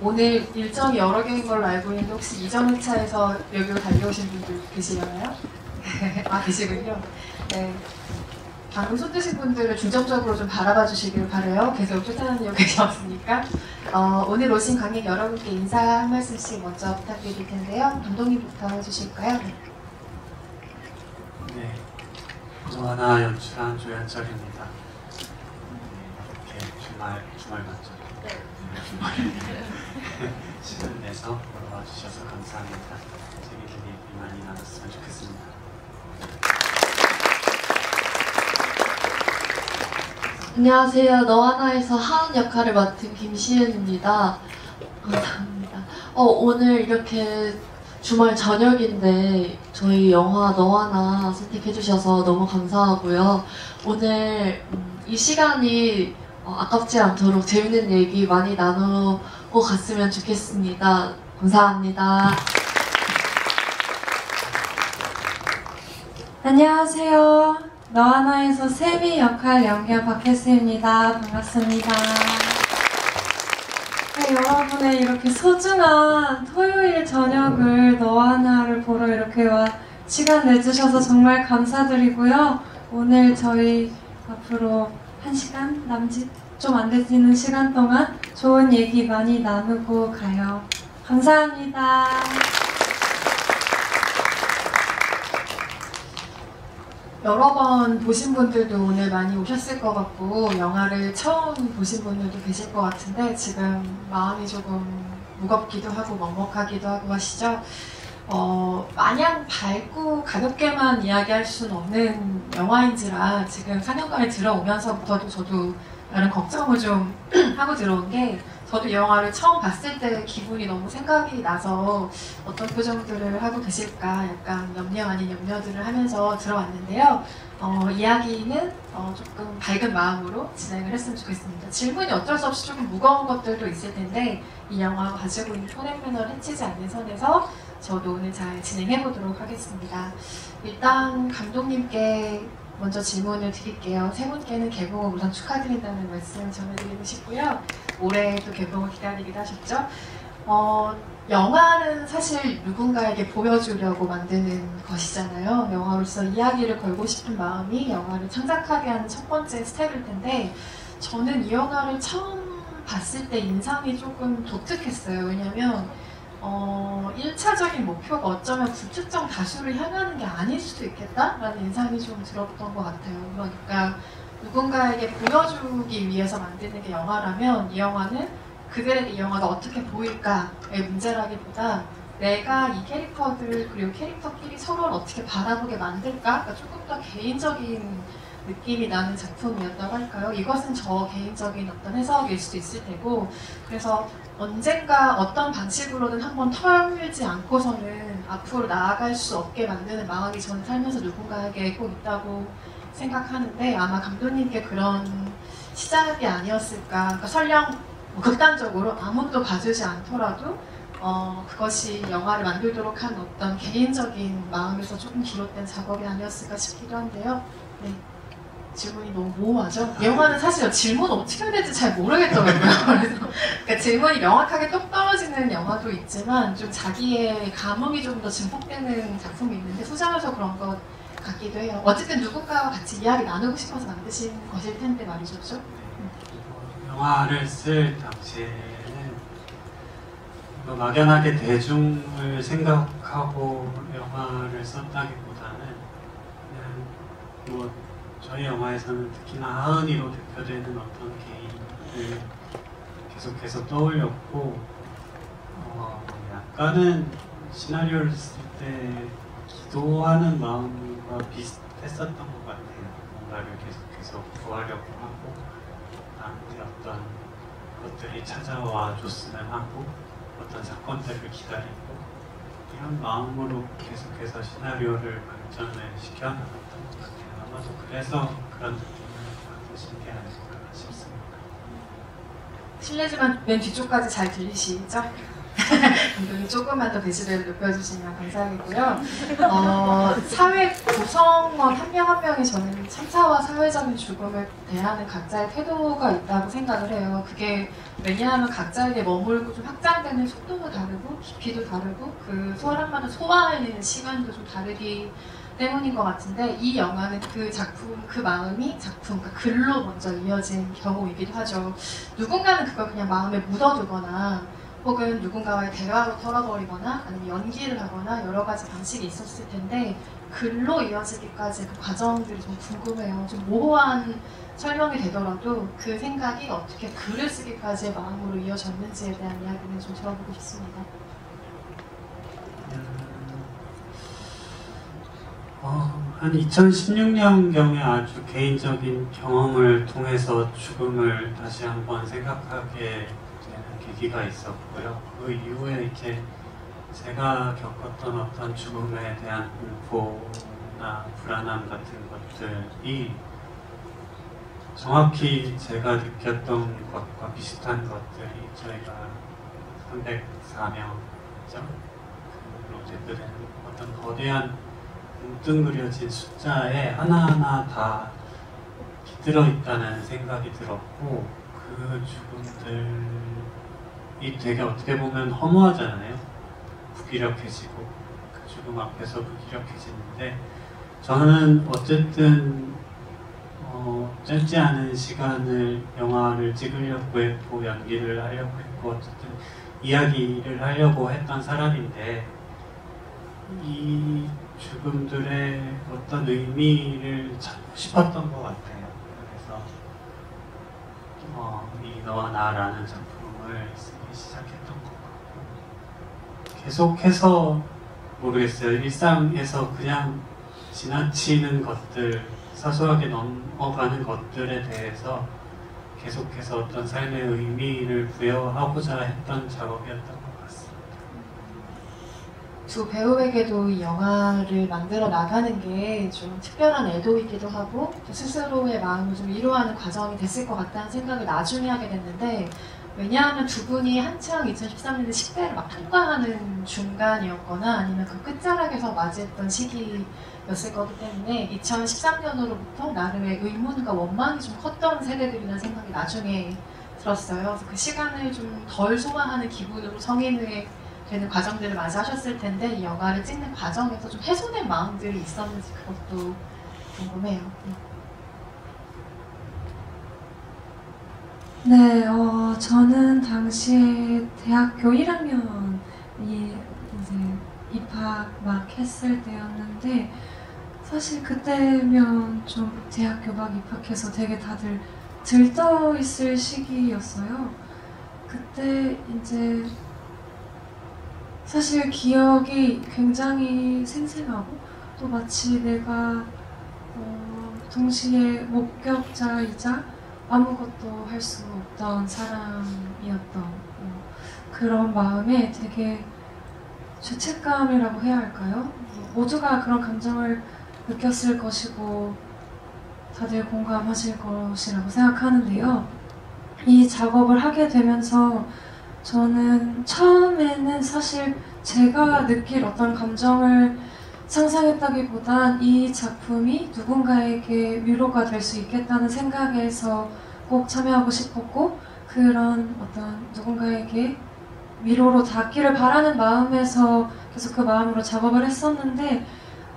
오늘 일정이 여러 개인 걸로 알고 있는데 혹시 이전 회차에서 여기로 달려오신 분들 계시려나요? 아, 계시군요. 네. 방금 손 드신 분들을 중점적으로 좀 바라봐 주시길 바라요. 계속 쫓아다니는 이유가 없으니까. 오늘 오신 관객 여러분께 인사 한 말씀씩 먼저 부탁드릴 텐데요. 감독님부터 해주실까요? 네. 너와나 연출한 조현철입니다. 이렇게 주말 맞죠? 네. 시간 내서 보러 와주셔서 감사합니다. 재미있는 얘기 많이 나눴으면 좋겠습니다. 안녕하세요. 너하나에서 하은 역할을 맡은 김시은입니다. 감사합니다. 오늘 이렇게 주말 저녁인데 저희 영화 너하나 선택해주셔서 너무 감사하고요. 오늘 이 시간이 아깝지 않도록 재밌는 얘기 많이 나누고 갔으면 좋겠습니다. 감사합니다. 안녕하세요. 너하나에서 세비 역할 연기한 박혜수입니다. 반갑습니다. 네, 여러분의 이렇게 소중한 토요일 저녁을 너하나를 보러 이렇게 시간 내주셔서 정말 감사드리고요. 오늘 저희 앞으로 1시간 남짓 좀 안 되지는 시간 동안 좋은 얘기 많이 나누고 가요. 감사합니다. 여러 번 보신 분들도 오늘 많이 오셨을 것 같고 영화를 처음 보신 분들도 계실 것 같은데 지금 마음이 조금 무겁기도 하고 먹먹하기도 하고 하시죠? 마냥 밝고 가볍게만 이야기할 수는 없는 영화인지라 지금 상영관에 들어오면서부터도 저도 나름 걱정을 좀 하고 들어온 게 저도 이 영화를 처음 봤을 때 기분이 너무 생각이 나서 어떤 표정들을 하고 계실까 약간 염려 아닌 염려들을 하면서 들어왔는데요. 이야기는 조금 밝은 마음으로 진행을 했으면 좋겠습니다. 질문이 어쩔 수 없이 조금 무거운 것들도 있을 텐데 이 영화가 가지고 있는 톤앤 매너를 해치지 않는 선에서 저도 오늘 잘 진행해 보도록 하겠습니다. 일단 감독님께 먼저 질문을 드릴게요. 세 분께는 개봉을 우선 축하드린다는 말씀 전해드리고 싶고요. 올해 또 개봉을 기다리기도 하셨죠. 영화는 사실 누군가에게 보여주려고 만드는 것이잖아요. 영화로서 이야기를 걸고 싶은 마음이 영화를 창작하게 하는 첫 번째 스텝일 텐데 저는 이 영화를 처음 봤을 때 인상이 조금 독특했어요. 왜냐면 1차적인 목표가 어쩌면 불특정 다수를 향하는 게 아닐 수도 있겠다라는 인상이 좀 들었던 것 같아요. 그러니까 누군가에게 보여주기 위해서 만드는 게 영화라면 이 영화는 그들에게 이 영화가 어떻게 보일까의 문제라기보다 내가 이 캐릭터들 그리고 캐릭터끼리 서로를 어떻게 바라보게 만들까? 그러니까 조금 더 개인적인 느낌이 나는 작품이었다고 할까요? 이것은 저 개인적인 어떤 해석일 수도 있을 테고 그래서 언젠가 어떤 방식으로든 한번 털지 않고서는 앞으로 나아갈 수 없게 만드는 마음이 저는 살면서 누군가에게 꼭 있다고 생각하는데 아마 감독님께 그런 시작이 아니었을까. 그러니까 설령 극단적으로 아무도 봐주지 않더라도 그것이 영화를 만들도록 한 어떤 개인적인 마음에서 조금 비롯된 작업이 아니었을까 싶기도 한데요. 네. 질문이 너무 모호하죠? 영화는 사실 질문 어떻게 해야 될지 잘 모르겠더라고요. 그래서 그러니까 질문이 명확하게 똑 떨어지는 영화도 있지만 좀 자기의 감흥이 좀 더 증폭되는 작품이 있는데 소장해서 그런 것 같기도 해요. 어쨌든 누군가와 같이 이야기 나누고 싶어서 만드신 것일 텐데 말이죠. 영화를 쓸 당시에는 막연하게 대중을 생각하고 영화를 썼다기보다는 그냥 저희 영화에서는 특히나 하은이로 대표되는 어떤 개인을 계속해서 떠올렸고 약간은 시나리오를 쓸 때 기도하는 마음과 비슷했었던 것 같아요. 뭔가를 계속해서 구하려고 하고 나한테 어떤 것들이 찾아와 줬으면 하고 어떤 사건들을 기다리고 이런 마음으로 계속해서 시나리오를 발전을 시켜나갔던 것 같아요. 아마도 그래서 그런 느낌을 받으신 게 아닐까 싶습니다. 실례지만 맨 뒤쪽까지 잘 들리시죠? 감독님 조금만 더 데시벨을 높여주시면 감사하겠고요. 사회 구성원 한 명 한 명이 저는 참사와 사회적인 죽음을 대하는 각자의 태도가 있다고 생각을 해요. 그게 왜냐하면 각자에게 머물고 좀 확장되는 속도도 다르고 깊이도 다르고 그 사람마다 소화하는 시간도 좀 다르기 때문인 것 같은데 이 영화는 그 작품, 그 마음이 작품, 그러니까 글로 먼저 이어진 경우이기도 하죠. 누군가는 그걸 그냥 마음에 묻어두거나 혹은 누군가와의 대화로 털어버리거나 아니면 연기를 하거나 여러 가지 방식이 있었을 텐데 글로 이어지기까지 그 과정들이 좀 궁금해요. 좀 모호한 설명이 되더라도 그 생각이 어떻게 글을 쓰기까지의 마음으로 이어졌는지에 대한 이야기는 좀 들어보고 싶습니다. 한 2016년경에 아주 개인적인 경험을 통해서 죽음을 다시 한번 생각하게 되는 계기가 있었고요. 그 이후에 이제 제가 겪었던 어떤 죽음에 대한 공포나 불안함 같은 것들이 정확히 제가 느꼈던 것과 비슷한 것들이 저희가 304명이죠. 그 프로젝트된 어떤 거대한 뭉뚱그려진 숫자에 하나하나 다 깃들어 있다는 생각이 들었고 그 죽음들이 되게 어떻게 보면 허무하잖아요. 무기력해지고 그 죽음 앞에서 무기력해지는데 저는 어쨌든 짧지 않은 시간을 영화를 찍으려고 했고 연기를 하려고 했고 어쨌든 이야기를 하려고 했던 사람인데 이 죽음들의 어떤 의미를 찾고 싶었던 것 같아요. 그래서 이 너와 나라는 작품을 쓰기 시작했던 것 같고 계속해서 모르겠어요. 일상에서 그냥 지나치는 것들, 사소하게 넘어가는 것들에 대해서 계속해서 어떤 삶의 의미를 부여하고자 했던 작업이었던 것 같습니다. 두 배우에게도 이 영화를 만들어 나가는 게 좀 특별한 애도이기도 하고 또 스스로의 마음을 좀 위로하는 과정이 됐을 것 같다는 생각을 나중에 하게 됐는데 왜냐하면 두 분이 한창 2013년에 10대를 막 통과하는 중간이었거나 아니면 그 끝자락에서 맞이했던 시기였을 거기 때문에 2013년으로부터 나름의 의문과 원망이 좀 컸던 세대들이라는 생각이 나중에 들었어요. 그래서 그 시간을 좀 덜 소화하는 기분으로 성인이 되는 과정들을 맞이하셨을 텐데 이 영화를 찍는 과정에서 좀 해소된 마음들이 있었는지 그것도 궁금해요. 네, 저는 당시에 대학교 1학년이 이제 입학 막 했을 때였는데 사실 그때면 좀 대학교 막 입학해서 되게 다들 들떠 있을 시기였어요. 그때 이제 사실 기억이 굉장히 생생하고 또 마치 내가 동시에 목격자이자 아무것도 할 수 없던 사람이었던 그런 마음에 되게 죄책감이라고 해야 할까요? 모두가 그런 감정을 느꼈을 것이고 다들 공감하실 것이라고 생각하는데요. 이 작업을 하게 되면서 저는 처음에는 사실 제가 느낄 어떤 감정을 상상했다기보단 이 작품이 누군가에게 위로가 될 수 있겠다는 생각에서 꼭 참여하고 싶었고 그런 어떤 누군가에게 위로로 닿기를 바라는 마음에서 계속 그 마음으로 작업을 했었는데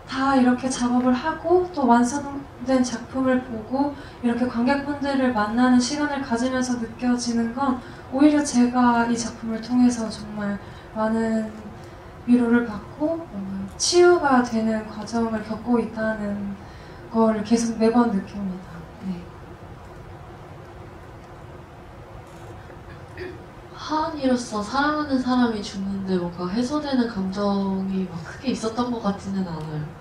다 이렇게 작업을 하고 또 완성된 작품을 보고 이렇게 관객분들을 만나는 시간을 가지면서 느껴지는 건 오히려 제가 이 작품을 통해서 정말 많은 위로를 받고 치유가 되는 과정을 겪고 있다는 걸 계속 매번 느낍니다. 네. 하은이로서 사랑하는 사람이 죽는데 뭔가 해소되는 감정이 막 크게 있었던 것 같지는 않아요.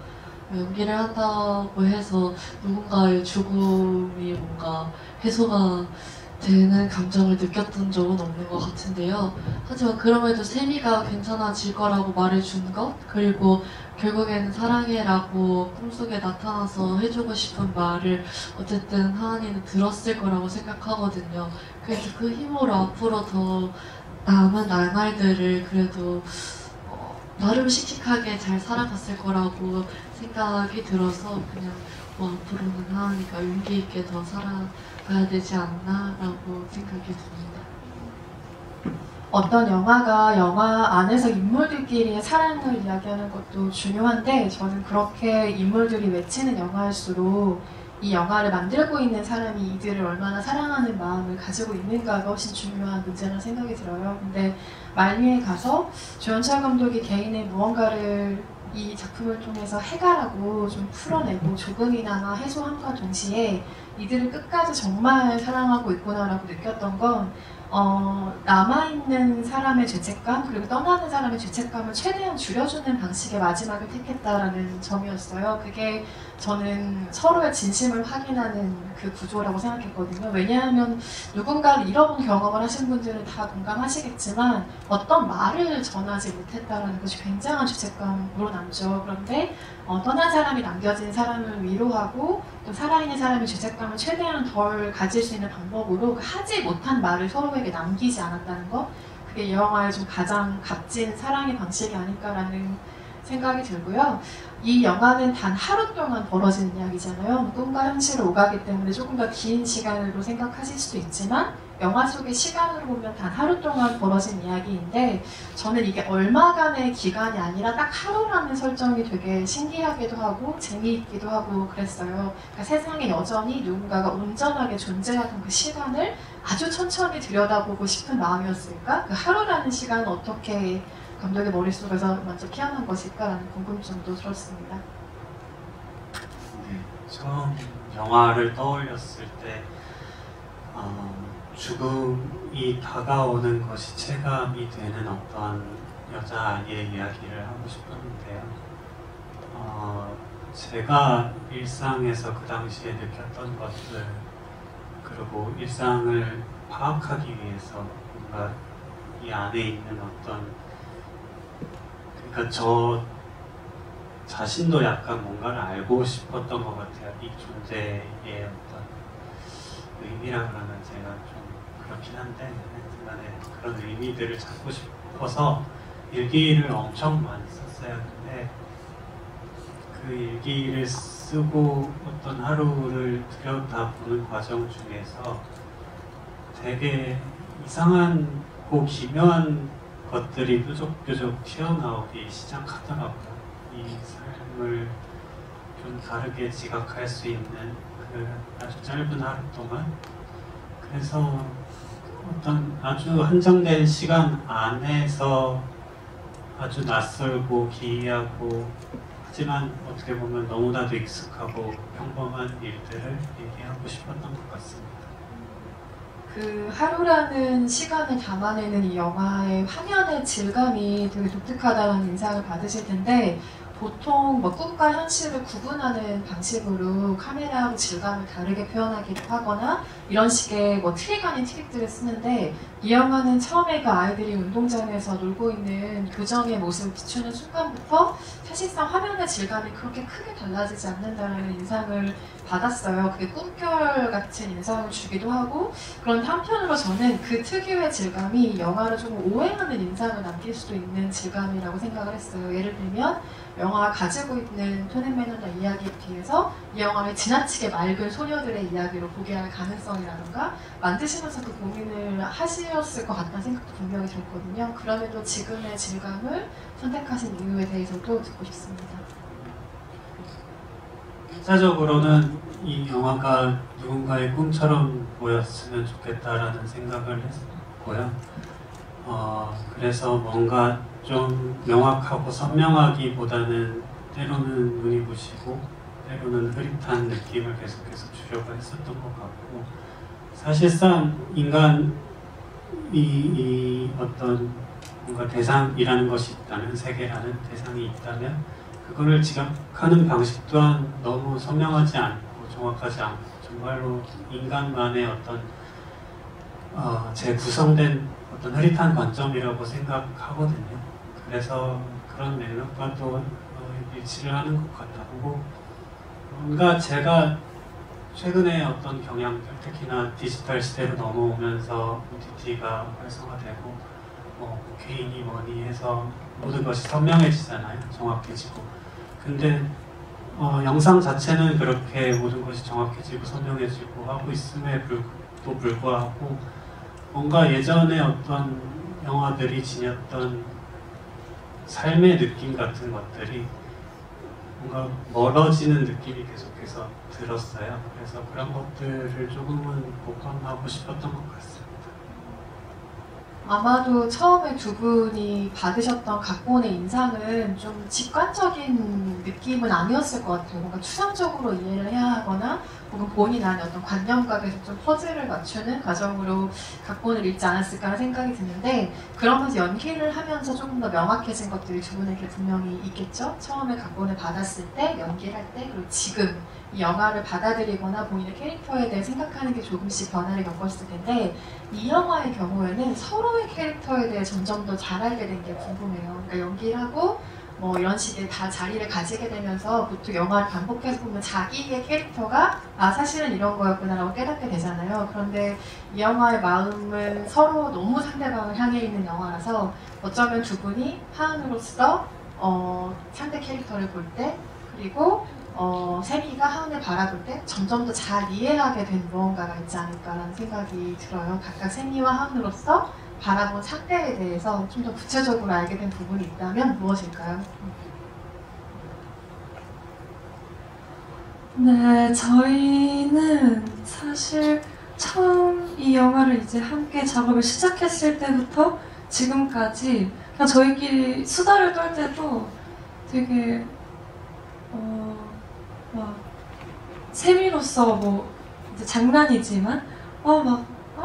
연기를 한다고 해서 누군가의 죽음이 뭔가 해소가 되는 감정을 느꼈던 적은 없는 것 같은데요. 하지만 그럼에도 세미가 괜찮아질 거라고 말해준 것, 그리고 결국에는 사랑해라고 꿈속에 나타나서 해주고 싶은 말을 어쨌든 하은이는 들었을 거라고 생각하거든요. 그래서 그 힘으로 앞으로 더 남은 날말들을 그래도 나름 씩씩하게 잘 살아갔을 거라고 생각이 들어서 그냥 앞으로는 하은이가 용기 있게 더 살아가야 되지 않나라고 생각이 듭니다. 어떤 영화가 영화 안에서 인물들끼리의 사랑을 이야기하는 것도 중요한데 저는 그렇게 인물들이 외치는 영화일수록 이 영화를 만들고 있는 사람이 이들을 얼마나 사랑하는 마음을 가지고 있는가가 훨씬 중요한 문제라는 생각이 들어요. 근데 말미에 가서 조연철 감독이 개인의 무언가를 이 작품을 통해서 해가라고 좀 풀어내고 조금이나마 해소함과 동시에 이들을 끝까지 정말 사랑하고 있구나라고 느꼈던 건 남아있는 사람의 죄책감 그리고 떠나는 사람의 죄책감을 최대한 줄여주는 방식의 마지막을 택했다라는 점이었어요. 그게 저는 서로의 진심을 확인하는 그 구조라고 생각했거든요. 왜냐하면 누군가를 잃어본 경험을 하신 분들은 다 공감하시겠지만 어떤 말을 전하지 못했다는 것이 굉장한 죄책감으로 남죠. 그런데 떠난 사람이 남겨진 사람을 위로하고 또 살아있는 사람의 죄책감을 최대한 덜 가질 수 있는 방법으로 하지 못한 말을 서로에게 남기지 않았다는 것, 그게 이 영화의 좀 가장 값진 사랑의 방식이 아닐까라는 생각이 들고요. 이 영화는 단 하루 동안 벌어지는 이야기잖아요. 꿈과 현실을 오가기 때문에 조금 더 긴 시간으로 생각하실 수도 있지만 영화 속의 시간으로 보면 단 하루 동안 벌어진 이야기인데 저는 이게 얼마간의 기간이 아니라 딱 하루라는 설정이 되게 신기하기도 하고 재미있기도 하고 그랬어요. 그러니까 세상에 여전히 누군가가 온전하게 존재하던 그 시간을 아주 천천히 들여다보고 싶은 마음이었을까? 그 하루라는 시간은 어떻게 감독의 머릿속에서 먼저 피어난 것일까라는 궁금증도 들었습니다. 네, 처음 영화를 떠올렸을 때 죽음이 다가오는 것이 체감이 되는 어떤 여자아이의 이야기를 하고 싶었는데요. 제가 일상에서 그 당시에 느꼈던 것들 그리고 일상을 파악하기 위해서 뭔가 이 안에 있는 어떤 그러니까 저 자신도 약간 뭔가를 알고 싶었던 것 같아요. 이 존재의 어떤 의미라 그러면 제가 좀 그렇긴 한데 하여튼간에 그런 의미들을 찾고 싶어서 일기를 엄청 많이 썼어요. 근데 그 일기를 쓰고 어떤 하루를 들여다보는 과정 중에서 되게 이상하고 기묘한 것들이 뾰족뾰족 튀어나오기 시작하더라고요. 이 삶을 좀 다르게 지각할 수 있는 그 아주 짧은 하루 동안. 그래서 어떤 아주 한정된 시간 안에서 아주 낯설고 기이하고 하지만 어떻게 보면 너무나도 익숙하고 평범한 일들을 얘기하고 싶었던 것 같습니다. 그 하루라는 시간을 담아내는 이 영화의 화면의 질감이 되게 독특하다는 인상을 받으실 텐데 보통 뭐 꿈과 현실을 구분하는 방식으로 카메라하고 질감을 다르게 표현하기도 하거나 이런 식의 뭐 트릭 아닌 트릭들을 쓰는데 이 영화는 처음에 그 아이들이 운동장에서 놀고 있는 교정의 모습을 비추는 순간부터 사실상 화면의 질감이 그렇게 크게 달라지지 않는다는 인상을 받았어요. 그게 꿈결 같은 인상을 주기도 하고 그런 한편으로 저는 그 특유의 질감이 영화를 좀 오해하는 인상을 남길 수도 있는 질감이라고 생각을 했어요. 예를 들면 영화가 가지고 있는 톤 앤 매너나 이야기에 비해서 이 영화를 지나치게 맑은 소녀들의 이야기로 보게 할 가능성이라든가 만드시면서 그 고민을 하셨을 것 같다는 생각도 분명히 들었거든요. 그럼에도 지금의 질감을 선택하신 이유에 대해서도 듣고 싶습니다. 기차적으로는 이 영화가 누군가의 꿈처럼 보였으면 좋겠다라는 생각을 했고요. 그래서 뭔가 좀 명확하고 선명하기보다는 때로는 눈이 부시고 때로는 흐릿한 느낌을 계속해서 주려고 했었던 것 같고 사실상 인간이 어떤 뭔가 대상이라는 것이 있다면 세계라는 대상이 있다면 그거를 지각하는 방식 또한 너무 선명하지 않고 정확하지 않고 정말로 인간만의 어떤 재구성된 어떤 흐릿한 관점이라고 생각하거든요. 그래서 그런 맥락과도 일치를 하는 것 같고 뭔가 제가 최근에 어떤 경향들 특히나 디지털 시대로 넘어오면서 OTT가 활성화되고 뭐 개인이 뭐니 해서 모든 것이 선명해지잖아요. 정확해지고. 근데 영상 자체는 그렇게 모든 것이 정확해지고 선명해지고 하고 있음에도 불구하고 뭔가 예전에 어떤 영화들이 지녔던 삶의 느낌 같은 것들이 뭔가 멀어지는 느낌이 계속해서 들었어요. 그래서 그런 것들을 조금은 복원하고 싶었던 것 같습니다. 아마도 처음에 두 분이 받으셨던 각본의 인상은 좀 직관적인 느낌은 아니었을 것 같아요. 뭔가 추상적으로 이해를 해야 하거나 혹은 본인 안에 어떤 관념과 계속 좀 퍼즐을 맞추는 과정으로 각본을 읽지 않았을까 하는 생각이 드는데, 그러면서 연기를 하면서 조금 더 명확해진 것들이 두 분에게 분명히 있겠죠? 처음에 각본을 받았을 때, 연기를 할 때, 그리고 지금 이 영화를 받아들이거나 본인의 캐릭터에 대해 생각하는 게 조금씩 변화를 겪었을 텐데, 이 영화의 경우에는 서로의 캐릭터에 대해 점점 더 잘 알게 된 게 궁금해요. 그러니까 연기를 하고 뭐 이런 식의 다 자리를 가지게 되면서 보통 영화를 반복해서 보면 자기의 캐릭터가 사실은 이런 거였구나 라고 깨닫게 되잖아요. 그런데 이 영화의 마음은 서로 너무 상대방을 향해 있는 영화라서 어쩌면 두 분이 하은으로서 상대 캐릭터를 볼 때, 그리고 세미가 하은을 바라볼 때 점점 더 잘 이해하게 된 무언가가 있지 않을까라는 생각이 들어요. 각각 세미와 하은으로서 바라본 상대에 대해서 좀 더 구체적으로 알게 된 부분이 있다면 무엇일까요? 네, 저희는 사실 처음 이 영화를 이제 함께 작업을 시작했을 때부터 지금까지 그냥 저희끼리 수다를 떨 때도 되게 막 세미로서 뭐 이제 장난이지만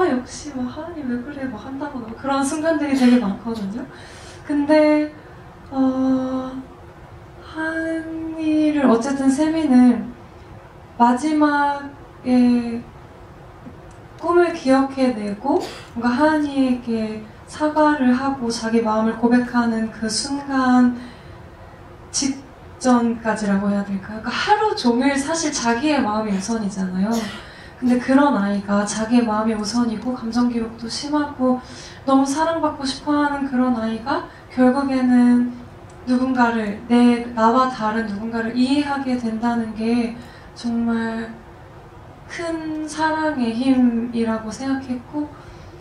역시 하은이 왜 그래 한다거나 그런 순간들이 되게 많거든요. 근데 하은이를 어쨌든 세미는 마지막에 꿈을 기억해내고 뭔가 하은이에게 사과를 하고 자기 마음을 고백하는 그 순간 직전까지라고 해야 될까요? 그러니까 하루 종일 사실 자기의 마음이 우선이잖아요. 근데 그런 아이가 자기의 마음이 우선이고 감정 기복도 심하고 너무 사랑받고 싶어하는 그런 아이가 결국에는 누군가를 나와 다른 누군가를 이해하게 된다는 게 정말 큰 사랑의 힘이라고 생각했고,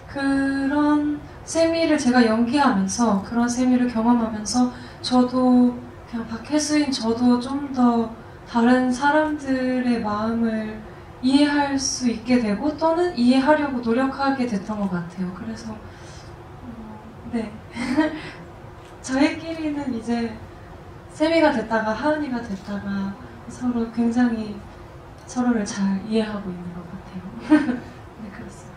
그런 세미를 제가 연기하면서 그런 세미를 경험하면서 저도 그냥 박혜수인 저도 좀 더 다른 사람들의 마음을 이해할 수 있게 되고 또는 이해하려고 노력하게 됐던 것 같아요. 그래서 네 저희끼리는 이제 세미가 됐다가 하은이가 됐다가 서로 굉장히 서로를 잘 이해하고 있는 것 같아요. 네, 그렇습니다.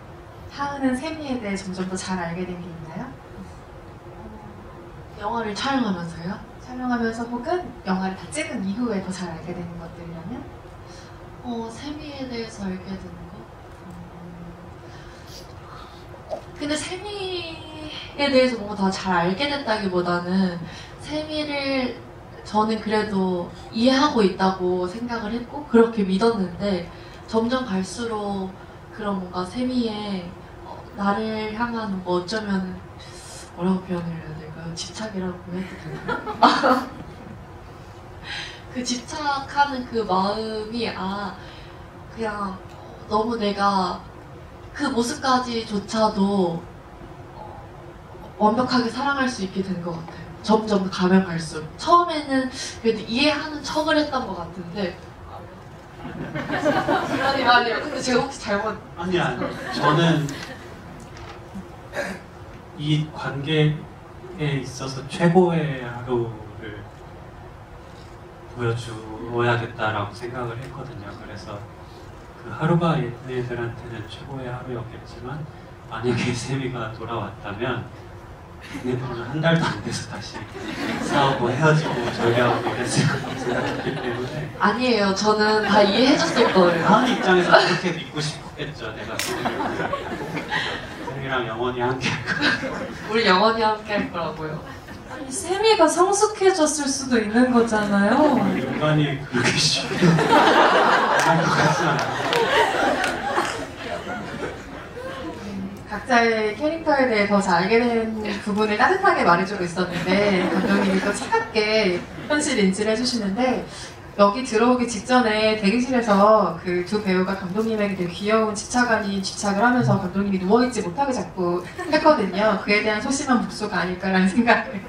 하은은 세미에 대해 점점 더 잘 알게 된 게 있나요? 영화를 촬영하면서요? 촬영하면서 혹은 영화를 다 찍은 이후에 더 잘 알게 되는 것들이라면? 세미에 대해서 알게 되는 거? 근데 세미에 대해서 뭔가 더 잘 알게 됐다기보다는 세미를 저는 그래도 이해하고 있다고 생각을 했고 그렇게 믿었는데 점점 갈수록 그런 뭔가 세미의 나를 향한 뭐 어쩌면 뭐라고 표현을 해야 될까요? 집착이라고 해도 되나요? 그 집착하는 그 마음이 그냥 너무 내가 그 모습까지조차도 완벽하게 사랑할 수 있게 된 것 같아요. 점점 가면 갈수록. 처음에는 그래도 이해하는 척을 했던 것 같은데 아니요. 근데 제가 혹시 잘못 아니야. 저는 이 관계에 있어서 최고의 하루를 보여주어야겠다라고 생각을 했거든요. 그래서 그 하루가 얘네들한테는 최고의 하루였겠지만 만약에 세미가 돌아왔다면 얘네들은 한 달도 안 돼서 다시 싸우고 헤어지고 절개하고 이랬을 거라고 생각했기 때문에 아니에요. 저는 다 이해해줬을 거예요. 다음 입장에서 그렇게 믿고 싶었겠죠. 내가 세미랑 영원히 함께 할 거야. 우리 영원히 함께 할 거라고요. 아니, 세미가 성숙해졌을 수도 있는 거잖아요. 인간이 그렇게 쉽게 할 것 같지 않아요. 각자의 캐릭터에 대해 더 잘 알게 된 부분을 따뜻하게 말해주고 있었는데 감독님이 또 차갑게 현실 인지를 해주시는데 여기 들어오기 직전에 대기실에서 그 두 배우가 감독님에게 되게 귀여운 집착 아닌 집착을 하면서 감독님이 누워있지 못하게 자꾸 했거든요. 그에 대한 소심한 복수가 아닐까라는 생각을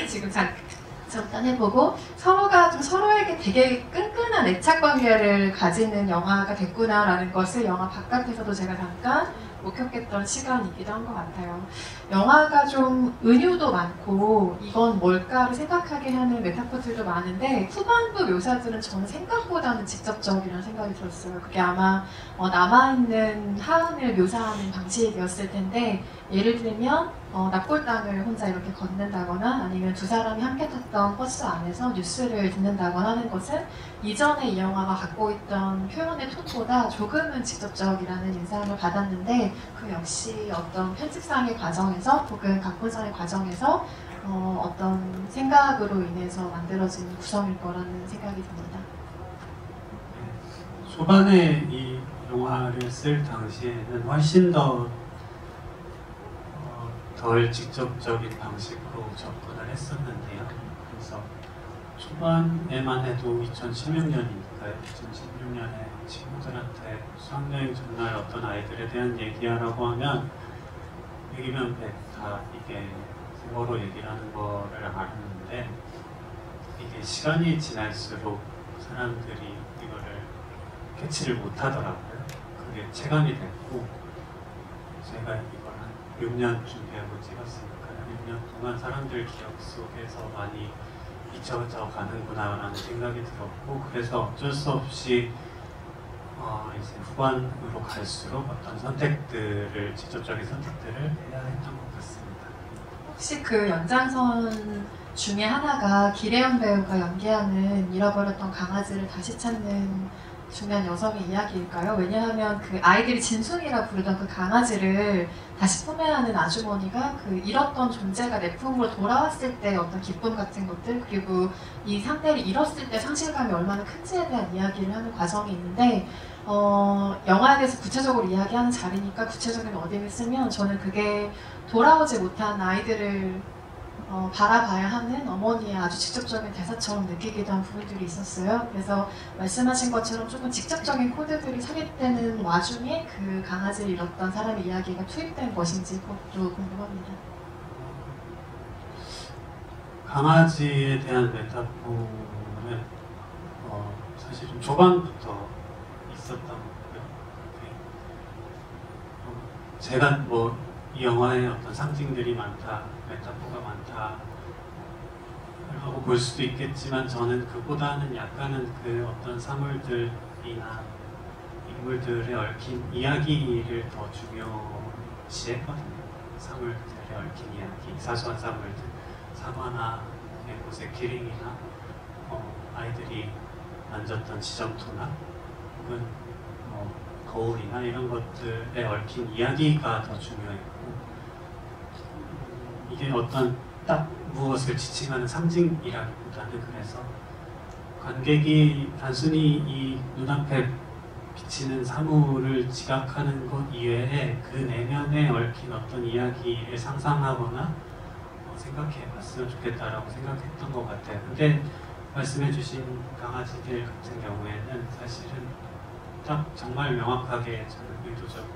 지금 잠깐 해보고 서로가 좀 서로에게 되게 끈끈한 애착 관계를 가지는 영화가 됐구나라는 것을 영화 바깥에서도 제가 잠깐 목격했던 시간이기도 한 것 같아요. 영화가 좀 은유도 많고 이건 뭘까를 생각하게 하는 메타포들도 많은데 후반부 묘사들은 저는 생각보다는 직접적이라는 생각이 들었어요. 그게 아마 남아있는 하은을 묘사하는 방식이었을 텐데 예를 들면 납골당을 혼자 이렇게 걷는다거나 아니면 두 사람이 함께 탔던 버스 안에서 뉴스를 듣는다거나 하는 것은 이전에 이 영화가 갖고 있던 표현의 톤보다 조금은 직접적이라는 인상을 받았는데 그 역시 어떤 편집상의 과정에서 혹은 각본상의 과정에서 어떤 생각으로 인해서 만들어진 구성일 거라는 생각이 듭니다. 초반에 이 영화를 쓸 당시에는 훨씬 덜 직접적인 방식으로 접근을 했었는데요. 그래서 초반에만 해도 2016년이니까요. 2016년에 친구들한테 수학여행 전날 어떤 아이들에 대한 얘기하라고 하면 100이면 100 다 이게 세월호 얘기를 하는 거를 알았는데 이게 시간이 지날수록 사람들이 이거를 캐치를 못하더라고요. 그게 체감이 됐고 제가 이걸 한 6년 준비하고 찍었으니까 6년 동안 사람들 기억 속에서 많이 잊혀져 가는구나 라는 생각이 들었고 그래서 어쩔 수 없이 이제 후반으로 갈수록 어떤 선택들을 직접적인 선택들을 해야 했던 것 같습니다. 혹시 그 연장선 중에 하나가 기래연 배우가 연기하는 잃어버렸던 강아지를 다시 찾는 중요한 여성의 이야기일까요? 왜냐하면 그 아이들이 진순이라 부르던 그 강아지를 다시 품에안은 아주머니가 그 잃었던 존재가 내 품으로 돌아왔을 때 어떤 기쁨 같은 것들 그리고 이 상태를 잃었을 때 상실감이 얼마나 큰지에 대한 이야기를 하는 과정이 있는데 영화에 대해서 구체적으로 이야기하는 자리니까 구체적인 워딩을 쓰면 저는 그게 돌아오지 못한 아이들을 바라봐야 하는 어머니의 아주 직접적인 대사처럼 느끼기도 한 부분들이 있었어요. 그래서 말씀하신 것처럼 조금 직접적인 코드들이 삽입되는 와중에 그 강아지를 잃었던 사람의 이야기가 투입된 것인지 그것도 궁금합니다. 강아지에 대한 메타포는 사실 좀 초반부터 있었던 거고요. 제가 이 영화에 어떤 상징들이 많다, 메타포가 많다 하고 볼 수도 있겠지만 저는 그보다는 약간은 그 어떤 사물들이나 인물들에 얽힌 이야기를 더 중요시했거든요. 사물들에 얽힌 이야기, 사소한 사물들, 사과나 곳의 기링이나 아이들이 만졌던 지점토나 혹은 거울이나 이런 것들에 얽힌 이야기가 더 중요했고 이게 어떤 딱 무엇을 지칭하는 상징이라기보다는 그래서 관객이 단순히 이 눈앞에 비치는 사물을 지각하는 것 이외에 그 내면에 얽힌 어떤 이야기를 상상하거나 생각해 봤으면 좋겠다라고 생각했던 것 같아요. 근데 말씀해주신 강아지들 같은 경우에는 사실은 딱 정말 명확하게 저는 의도적으로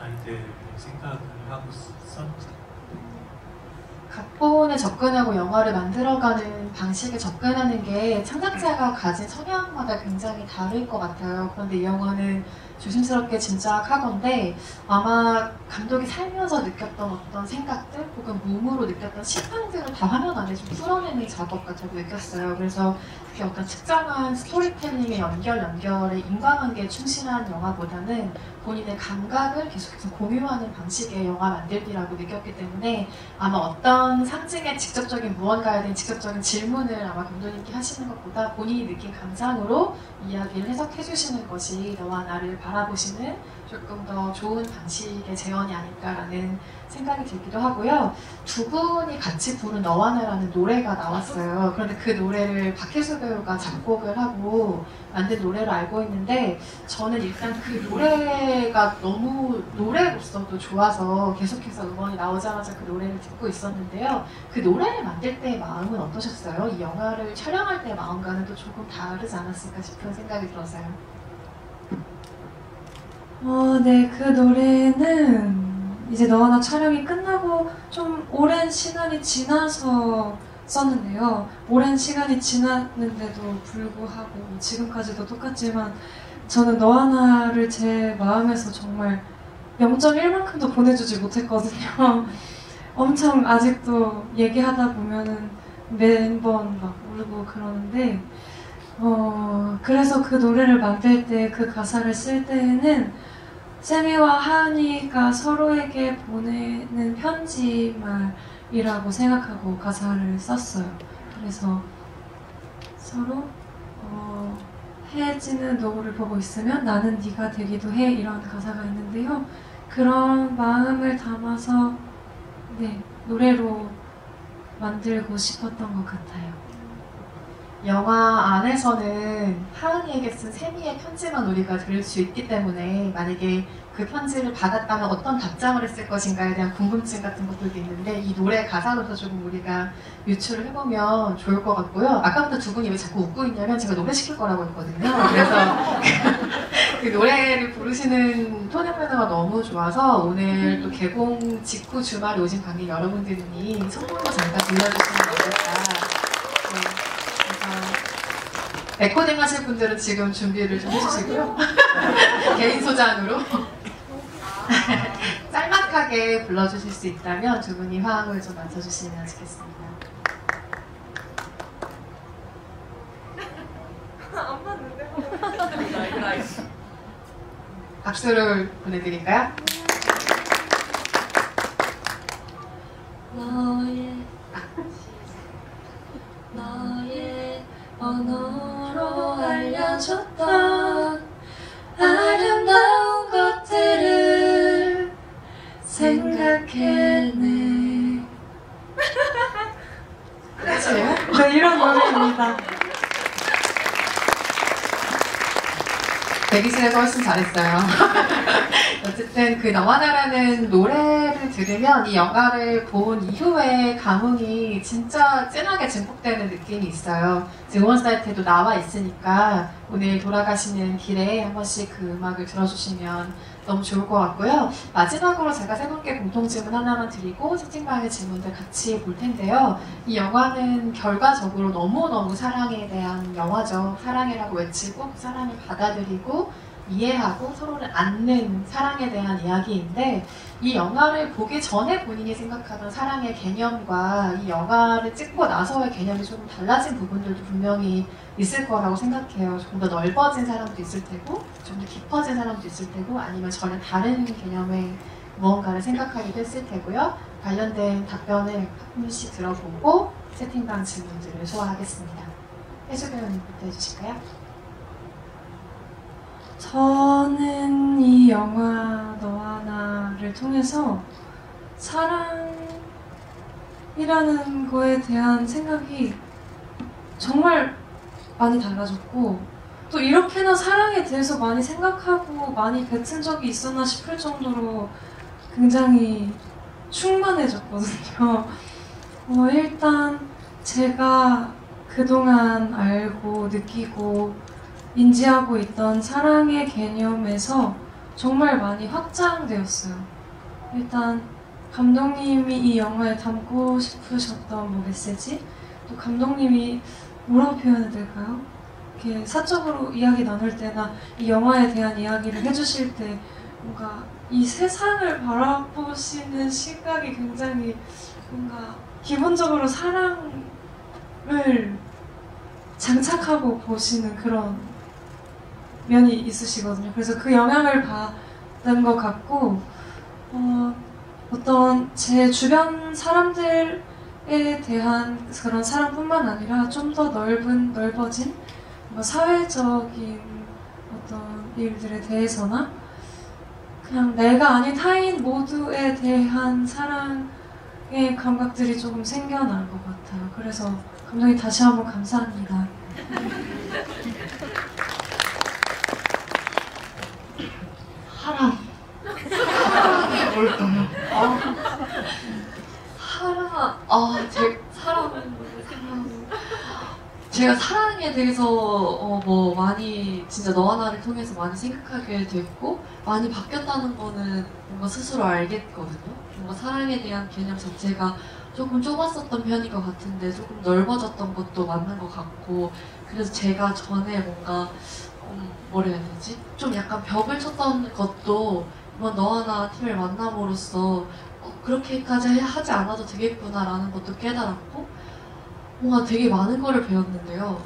아이들을 생각을 하고 썼죠. 각본에 접근하고 영화를 만들어가는 방식에 접근하는 게 창작자가 가진 성향마다 굉장히 다를 것 같아요. 그런데 이 영화는 조심스럽게 짐작하건데 아마 감독이 살면서 느꼈던 어떤 생각들 혹은 몸으로 느꼈던 심상들을 다 화면 안에 좀 풀어내는 작업 같다고 느꼈어요. 그래서 그게 어떤 특정한 스토리텔링의 연결에 인과관계에 충실한 영화보다는 본인의 감각을 계속해서 공유하는 방식의 영화 만들기라고 느꼈기 때문에 아마 어떤 상징의 직접적인 무언가에 대한 직접적인 질문을 아마 감독님께 하시는 것보다 본인이 느낀 감상으로 이야기를 해석해 주시는 것이 너와 나를 바라보시는 조금 더 좋은 방식의 재현이 아닐까라는 생각이 들기도 하고요. 두 분이 같이 부른 너와 나라는 노래가 나왔어요. 그런데 그 노래를 박혜수 배우가 작곡을 하고 만든 만든 노래로 알고 있는데 저는 일단 그 노래가 너무 노래로서도 좋아서 계속해서 음원이 나오자마자 그 노래를 듣고 있었는데요. 그 노래를 만들 때의 마음은 어떠셨어요? 이 영화를 촬영할 때의 마음과는 또 조금 다르지 않았을까 싶은 생각이 들어서요. 네, 그 노래는 이제 너와 나 촬영이 끝나고 좀 오랜 시간이 지나서 썼는데요. 오랜 시간이 지났는데도 불구하고 지금까지도 똑같지만 저는 너와 나를 제 마음에서 정말 0.1만큼도 보내주지 못했거든요. 엄청 아직도 얘기하다 보면은 매번 막 울고 그러는데 그래서 그 노래를 만들 때 그 가사를 쓸 때에는 세미와 하은이가 서로에게 보내는 편지말이라고 생각하고 가사를 썼어요. 그래서 서로 해지는 노을을 보고 있으면 나는 네가 되기도 해, 이런 가사가 있는데요. 그런 마음을 담아서 노래로 만들고 싶었던 것 같아요. 영화 안에서는 하은이에게 쓴 세미의 편지만 우리가 들을 수 있기 때문에 만약에 그 편지를 받았다면 어떤 답장을 했을 것인가에 대한 궁금증 같은 것들도 있는데 이 노래 가사로서 조금 우리가 유추를 해보면 좋을 것 같고요. 아까부터 두 분이 왜 자꾸 웃고 있냐면 제가 노래 시킬 거라고 했거든요. 그래서 그 노래를 부르시는 톤의 매너가 너무 좋아서 오늘 또 개봉 직후 주말에 오신 관객 여러분들이 선물로 잠깐 들려주시면 어떨까. 레코딩 하실 분들은 지금 준비를 좀 해주시고요. 개인 소장으로 짤막하게 불러주실 수 있다면 두 분이 화음을 좀 맞춰주시면 좋겠습니다. 안 봤는데? 박수를 보내드릴까요? 너의 언어로 알려줬던 아름다운 것들을 생각해내. 끝이에요? 네, 이런 노래입니다. 대기실에서 훨씬 잘했어요. 어쨌든 그 너와 나라는 노래를 들으면 이 영화를 본 이후에 감흥이 진짜 진하게 증폭되는 느낌이 있어요. 응원 사이트에도 나와 있으니까 오늘 돌아가시는 길에 한 번씩 그 음악을 들어주시면 너무 좋을 것 같고요. 마지막으로 제가 세 분께 공통 질문 하나만 드리고 채팅방의 질문들 같이 볼 텐데요. 이 영화는 결과적으로 너무너무 사랑에 대한 영화죠. 사랑이라고 외치고 그 사랑을 받아들이고 이해하고 서로를 안는 사랑에 대한 이야기인데 이 영화를 보기 전에 본인이 생각하던 사랑의 개념과 이 영화를 찍고 나서의 개념이 조금 달라진 부분들도 분명히 있을 거라고 생각해요. 조금 더 넓어진 사람도 있을 테고 좀 더 깊어진 사람도 있을 테고 아니면 전혀 다른 개념의 무언가를 생각하기도 했을 테고요. 관련된 답변을 한 분씩 들어보고 채팅방 질문들을 소화하겠습니다. 혜주 배우님부터 해주실까요? 저는 이 영화 너와 나를 통해서 사랑이라는 거에 대한 생각이 정말 많이 달라졌고 또 이렇게나 사랑에 대해서 많이 생각하고 많이 뱉은 적이 있었나 싶을 정도로 굉장히 충만해졌거든요. 일단 제가 그동안 알고 느끼고 인지하고 있던 사랑의 개념에서 정말 많이 확장되었어요. 일단 감독님이 이 영화에 담고 싶으셨던 메시지, 또 감독님이 뭐라고 표현해야 될까요? 이렇게 사적으로 이야기 나눌 때나 이 영화에 대한 이야기를 해주실 때 뭔가 이 세상을 바라보시는 시각이 굉장히 뭔가 기본적으로 사랑을 장착하고 보시는 그런 면이 있으시거든요. 그래서 그 영향을 받은 것 같고 어떤 제 주변 사람들에 대한 그런 사랑뿐만 아니라 좀 더 넓어진 사회적인 어떤 일들에 대해서나 그냥 내가 아닌 타인 모두에 대한 사랑의 감각들이 조금 생겨난 것 같아요. 그래서 감독님 다시 한번 감사합니다. 제가 사랑에 대해서 뭐 많이 진짜 너와 나를 통해서 많이 생각하게 됐고 많이 바뀌었다는 거는 뭔가 스스로 알겠거든요. 뭔가 사랑에 대한 개념 자체가 조금 좁았었던 편인 것 같은데 조금 넓어졌던 것도 맞는 것 같고 그래서 제가 전에 뭔가 뭐라 해야 되지? 좀 약간 벽을 쳤던 것도 이번 너와 나 팀을 만남으로써 그렇게까지 하지 않아도 되겠구나라는 것도 깨달았고 뭔가 되게 많은 거를 배웠는데요.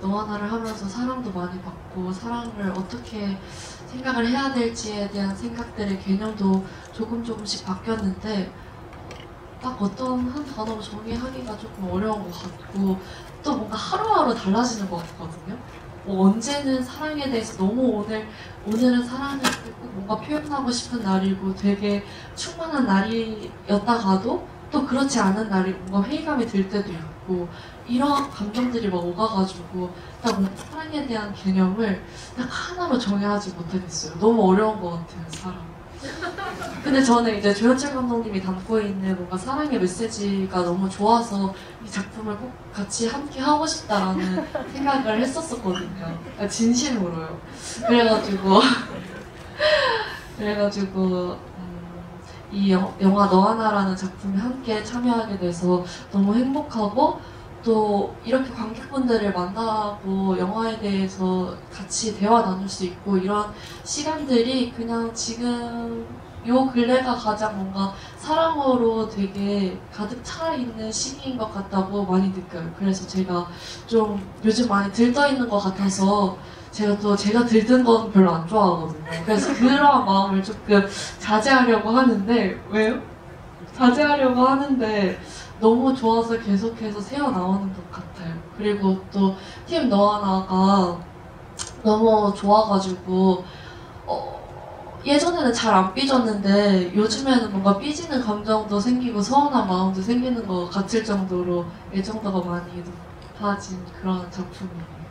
너와 나를 하면서 사랑도 많이 받고 사랑을 어떻게 생각을 해야 될지에 대한 생각들의 개념도 조금씩 바뀌었는데 딱 어떤 한 단어로 정의하기가 조금 어려운 것 같고 또 뭔가 하루하루 달라지는 것 같거든요. 뭐 언제는 사랑에 대해서 너무 오늘은 사랑을 꼭 뭔가 표현하고 싶은 날이고 되게 충만한 날이었다가도 또 그렇지 않은 날이 뭔가 회의감이 들 때도 있고 이런 감정들이 막 오가가지고 딱 뭔가 사랑에 대한 개념을 딱 하나로 정의하지 못하겠어요. 너무 어려운 것 같아요, 사랑. 근데 저는 이제 조현철 감독님이 담고 있는 뭔가 사랑의 메시지가 너무 좋아서 이 작품을 꼭 같이 함께 하고 싶다라는 생각을 했었거든요. 진심으로요. 그래가지고 이 영화 너와 나라는 작품에 함께 참여하게 돼서 너무 행복하고 또 이렇게 관객분들을 만나고 영화에 대해서 같이 대화 나눌 수 있고 이런 시간들이 그냥 지금 요 근래가 가장 뭔가 사랑으로 되게 가득 차 있는 시기인 것 같다고 많이 느껴요. 그래서 제가 좀 요즘 많이 들떠있는 것 같아서 제가 들뜬 건 별로 안 좋아하거든요. 그래서 그런 마음을 조금 자제하려고 하는데 왜요? 자제하려고 하는데 너무 좋아서 계속해서 새어나오는 것 같아요. 그리고 또 팀 너와 나가 너무 좋아가지고 예전에는 잘 안 삐졌는데 요즘에는 뭔가 삐지는 감정도 생기고 서운한 마음도 생기는 것 같을 정도로 애정도가 많이 높아진 그런 작품이에요.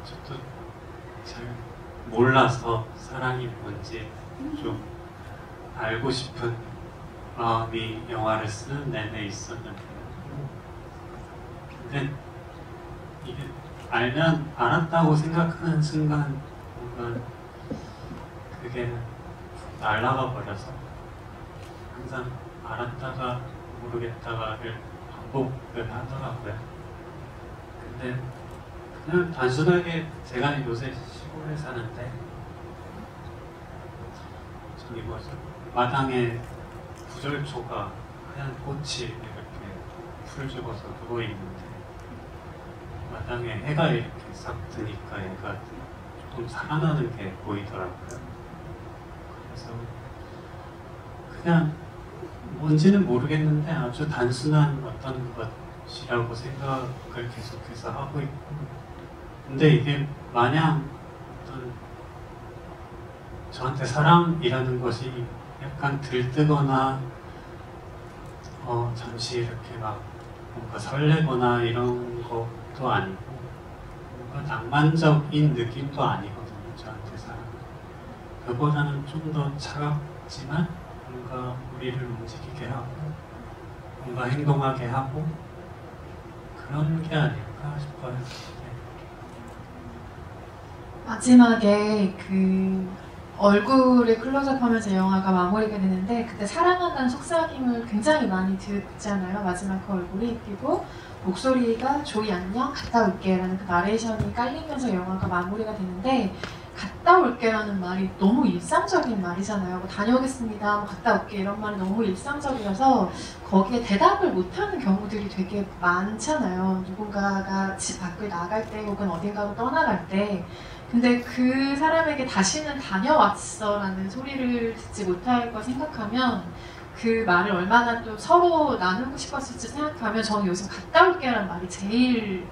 저도 잘 몰라서 사랑이 뭔지 좀 알고 싶은 마음이 영화를 쓰는 내내 있었는데 근데 이게 알았다고 생각하는 순간 뭔가 그게 날아가 버려서 항상 알았다가 모르겠다가를 반복을 하더라고요. 근데 그냥 단순하게 제가 요새 시골에 사는데 저기 뭐죠? 마당에 구절초가 하얀 꽃이 이렇게 풀 죽어서 누워 있는데 마당에 해가 이렇게 싹 드니까 얘가 조금 살아나는 게 보이더라고요. 그래서 그냥 뭔지는 모르겠는데 아주 단순한 어떤 것이라고 생각을 계속해서 하고 있고 근데 이게 마냥 어떤 저한테 사랑이라는 것이 약간 들뜨거나 잠시 이렇게 막 뭔가 설레거나 이런 것도 아니고 뭔가 낭만적인 느낌도 아니거든요. 저한테 사랑은 그보다는 좀 더 차갑지만 뭔가 우리를 움직이게 하고 뭔가 행동하게 하고 그런 게 아닐까 싶어요. 마지막에 그 얼굴을 클로즈업하면서 영화가 마무리가 되는데 그때 사랑한다는 속삭임을 굉장히 많이 듣잖아요. 마지막 그 얼굴이. 그리고 목소리가 조이 안녕 갔다 올게 라는 그 나레이션이 깔리면서 영화가 마무리가 되는데 갔다 올게 라는 말이 너무 일상적인 말이잖아요. 뭐 다녀오겠습니다, 뭐 갔다 올게 이런 말이 너무 일상적이라서 거기에 대답을 못하는 경우들이 되게 많잖아요. 누군가가 집 밖을 나갈 때 혹은 어딘가로 떠나갈 때 근데 그 사람에게 다시는 다녀왔어 라는 소리를 듣지 못할 거 생각하면 그 말을 얼마나 또 서로 나누고 싶었을지 생각하면 저는 요즘 갔다 올게 라는 말이 제일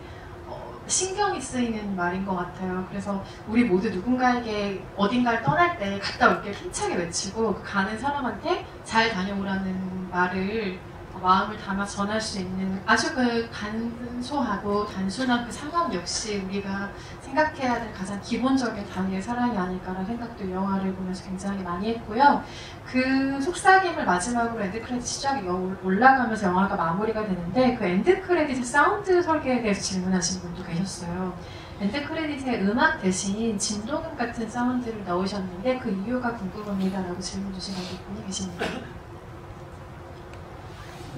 신경이 쓰이는 말인 것 같아요. 그래서 우리 모두 누군가에게 어딘가를 떠날 때 갔다 올게 힘차게 외치고 그 가는 사람한테 잘 다녀오라는 말을 마음을 담아 전할 수 있는 아주 그 간소하고 단순한 그 상황 역시 우리가 생각해야 될 가장 기본적인 단위의 사랑이 아닐까라는 생각도 이 영화를 보면서 굉장히 많이 했고요. 그 속삭임을 마지막으로 엔드크레딧 시작이 올라가면서 영화가 마무리가 되는데 그 엔드크레딧의 사운드 설계에 대해서 질문하신 분도 계셨어요. 엔드크레딧의 음악 대신 진동음 같은 사운드를 넣으셨는데 그 이유가 궁금합니다라고 질문 주신 분이 계십니다.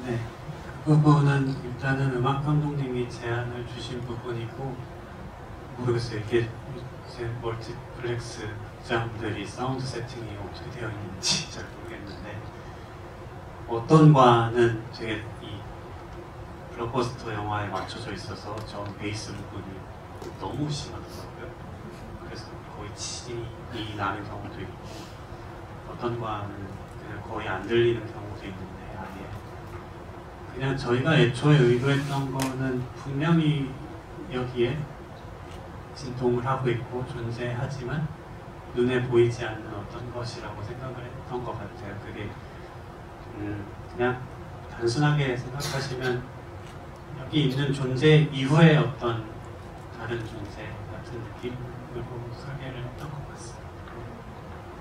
네, 그 부분은 일단은 음악 감독님이 제안을 주신 부분이고 모르겠어요. 이게 제 멀티플렉스 극장들이 사운드 세팅이 어떻게 되어 있는지 잘 모르겠는데 어떤 관은 되게 이 블록버스터 영화에 맞춰져 있어서 저 베이스 부분이 너무 심하더라고요. 그래서 거의 친이 나는 경우도 있고 어떤 관은 그냥 거의 안 들리는 경우도 있는데 아예 그냥 저희가 애초에 의도했던 거는 분명히 여기에 진동을 하고 있고 존재하지만 눈에 보이지 않는 어떤 것이라고 생각을 했던 것 같아요. 그게 그냥 단순하게 생각하시면 여기 있는 존재 이후에 어떤 다른 존재 같은 느낌으로 설계를 했던 것 같습니다.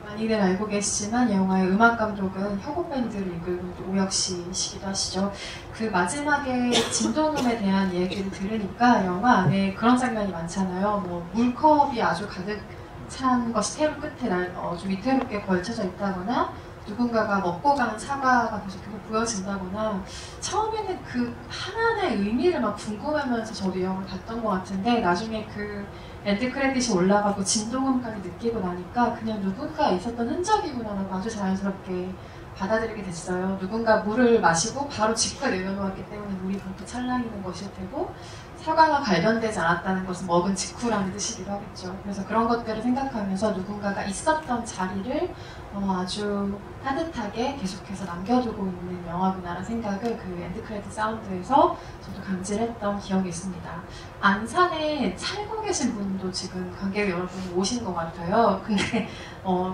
많이들 알고 계시지만 영화의 음악 감독은 혁오 밴드를 이끌고 오혁 씨이시기도 하시죠. 그 마지막에 진동음에 대한 얘기를 들으니까 영화 안에 그런 장면이 많잖아요. 뭐 물컵이 아주 가득 찬 것이 테이블 끝에 좀 위태롭게 걸쳐져 있다거나 누군가가 먹고 간 사과가 계속 보여진다거나 처음에는 그 하나의 의미를 막 궁금하면서 저도 이 영화를 봤던 것 같은데 나중에 그 엔드 크레딧이 올라가고 진동음까지 느끼고 나니까 그냥 누군가 있었던 흔적이구나라고 아주 자연스럽게 받아들이게 됐어요. 누군가 물을 마시고 바로 직후에 내려놓았기 때문에 물이 불빛 찰랑이는 것일 테고 사과가 발견되지 않았다는 것은 먹은 직후라는 뜻이기도 하겠죠. 그래서 그런 것들을 생각하면서 누군가가 있었던 자리를 아주 따뜻하게 계속해서 남겨두고 있는 영화구나라는 생각을 그 엔드 크레딧 사운드에서 저도 감지했던 기억이 있습니다. 안산에 살고 계신 분도 지금 관객 여러분이 오신 것 같아요. 근데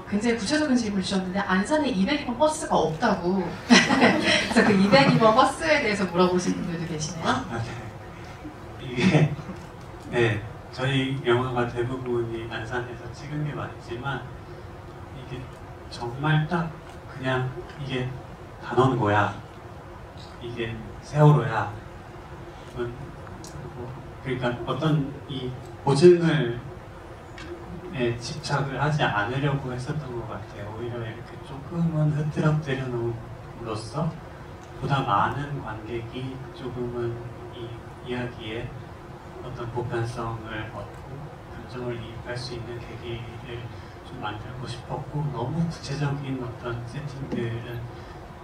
굉장히 구체적인 질문을 주셨는데 안산에 202번 버스가 없다고 그래서 그 202번 버스에 대해서 물어보신 분들도 계시네요. 이게 네 저희 영화가 대부분이 안산에서 찍은 게 맞지만 이게 정말 딱 그냥 이게 단원고야 이게 세월호야 그러니까 어떤 이 보증을 집착을 하지 않으려고 했었던 것 같아요. 오히려 이렇게 조금은 흐트러뜨려 놓음으로써 보다 많은 관객이 조금은 이 이야기에 어떤 보편성을 얻고 감정을 이입할 수 있는 계기를 좀 만들고 싶었고 너무 구체적인 어떤 세팅들은